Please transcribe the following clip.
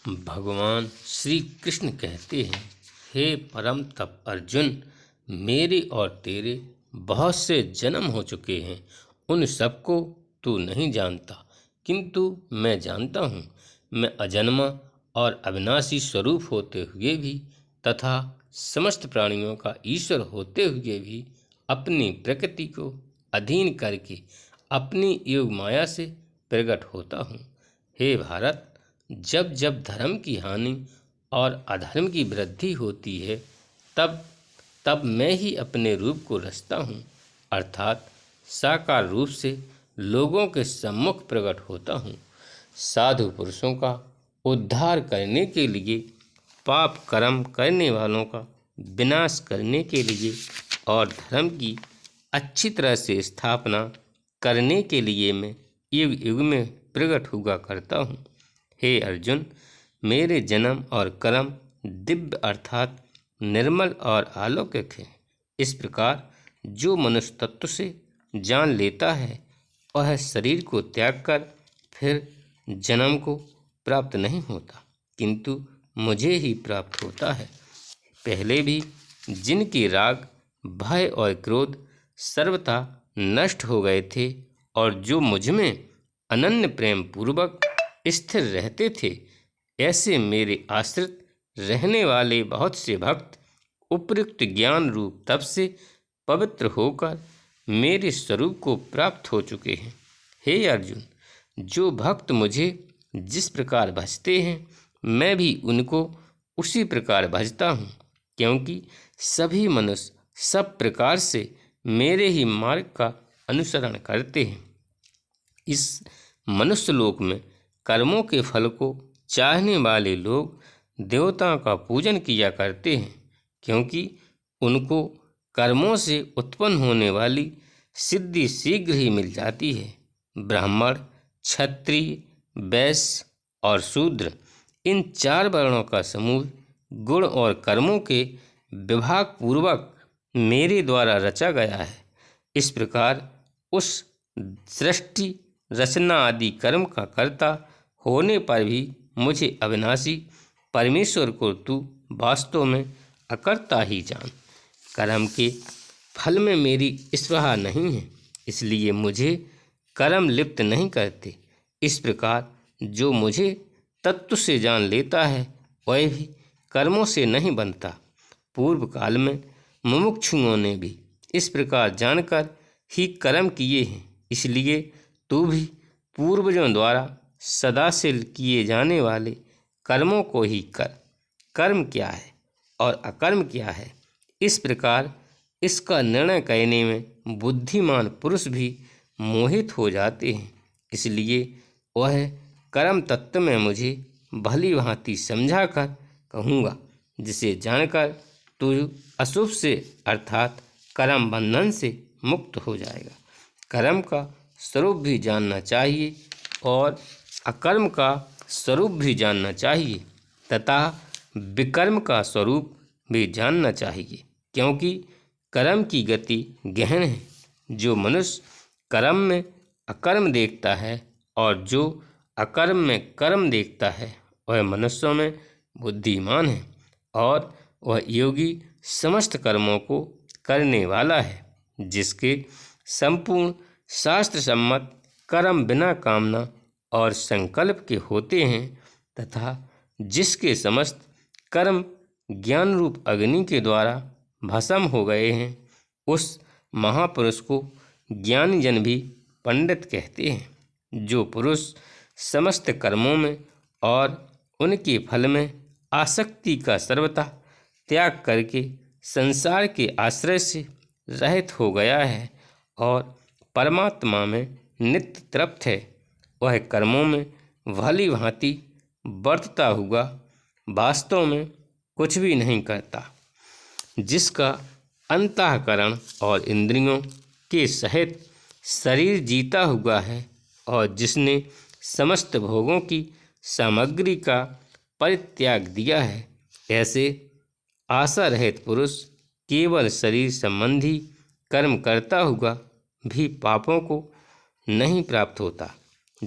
भगवान श्री कृष्ण कहते हैं, हे परम तप अर्जुन, मेरे और तेरे बहुत से जन्म हो चुके हैं। उन सबको तू नहीं जानता, किंतु मैं जानता हूँ। मैं अजन्मा और अविनाशी स्वरूप होते हुए भी तथा समस्त प्राणियों का ईश्वर होते हुए भी अपनी प्रकृति को अधीन करके अपनी योग माया से प्रकट होता हूँ। हे भारत, जब जब धर्म की हानि और अधर्म की वृद्धि होती है, तब तब मैं ही अपने रूप को रचता हूँ, अर्थात साकार रूप से लोगों के सम्मुख प्रकट होता हूँ। साधु पुरुषों का उद्धार करने के लिए, पाप कर्म करने वालों का विनाश करने के लिए और धर्म की अच्छी तरह से स्थापना करने के लिए मैं युग युग में प्रकट हुआ करता हूँ। हे अर्जुन, मेरे जन्म और कर्म दिव्य अर्थात निर्मल और अलौकिक है। इस प्रकार जो मनुष्य तत्व से जान लेता है, वह शरीर को त्याग कर फिर जन्म को प्राप्त नहीं होता, किंतु मुझे ही प्राप्त होता है। पहले भी जिनके राग, भय और क्रोध सर्वथा नष्ट हो गए थे और जो मुझ में अनन्य प्रेम पूर्वक स्थिर रहते थे, ऐसे मेरे आश्रित रहने वाले बहुत से भक्त उपयुक्त ज्ञान रूप तप से पवित्र होकर मेरे स्वरूप को प्राप्त हो चुके हैं। हे अर्जुन, जो भक्त मुझे जिस प्रकार भजते हैं, मैं भी उनको उसी प्रकार भजता हूँ, क्योंकि सभी मनुष्य सब प्रकार से मेरे ही मार्ग का अनुसरण करते हैं। इस मनुष्य लोक में कर्मों के फल को चाहने वाले लोग देवताओं का पूजन किया करते हैं, क्योंकि उनको कर्मों से उत्पन्न होने वाली सिद्धि शीघ्र ही मिल जाती है। ब्राह्मण, क्षत्रिय, वैश्य और शूद्र, इन चार वर्णों का समूह गुण और कर्मों के विभाग पूर्वक मेरे द्वारा रचा गया है। इस प्रकार उस सृष्टि रचना आदि कर्म का कर्ता होने पर भी मुझे अविनाशी परमेश्वर को तू वास्तव में अकर्ता ही जान। कर्म के फल में मेरी स्पृहा नहीं है, इसलिए मुझे कर्म लिप्त नहीं करते। इस प्रकार जो मुझे तत्व से जान लेता है, वह भी कर्मों से नहीं बनता। पूर्व काल में मुमुक्षुओं ने भी इस प्रकार जानकर ही कर्म किए हैं, इसलिए तू भी पूर्वजों द्वारा सदा से किए जाने वाले कर्मों को ही कर। कर्म क्या है और अकर्म क्या है, इस प्रकार इसका निर्णय करने में बुद्धिमान पुरुष भी मोहित हो जाते हैं। इसलिए वह कर्म तत्व में मुझे भली भांति समझा कर कहूँगा, जिसे जानकर तू अशुभ से अर्थात कर्म बंधन से मुक्त हो जाएगा। कर्म का स्वरूप भी जानना चाहिए और अकर्म का स्वरूप भी जानना चाहिए तथा विकर्म का स्वरूप भी जानना चाहिए, क्योंकि कर्म की गति गहन है। जो मनुष्य कर्म में अकर्म देखता है और जो अकर्म में कर्म देखता है, वह मनुष्यों में बुद्धिमान है और वह योगी समस्त कर्मों को करने वाला है। जिसके संपूर्ण शास्त्र सम्मत कर्म बिना कामना और संकल्प के होते हैं तथा जिसके समस्त कर्म ज्ञान रूप अग्नि के द्वारा भस्म हो गए हैं, उस महापुरुष को ज्ञानी जन भी पंडित कहते हैं। जो पुरुष समस्त कर्मों में और उनके फल में आसक्ति का सर्वथा त्याग करके संसार के आश्रय से रहित हो गया है और परमात्मा में नित्य तृप्त है, वह कर्मों में भली भांति बरतता हुआ वास्तव में कुछ भी नहीं करता। जिसका अंतःकरण और इंद्रियों के सहित शरीर जीता हुआ है और जिसने समस्त भोगों की सामग्री का परित्याग दिया है, ऐसे आशा रहित पुरुष केवल शरीर संबंधी कर्म करता हुआ भी पापों को नहीं प्राप्त होता।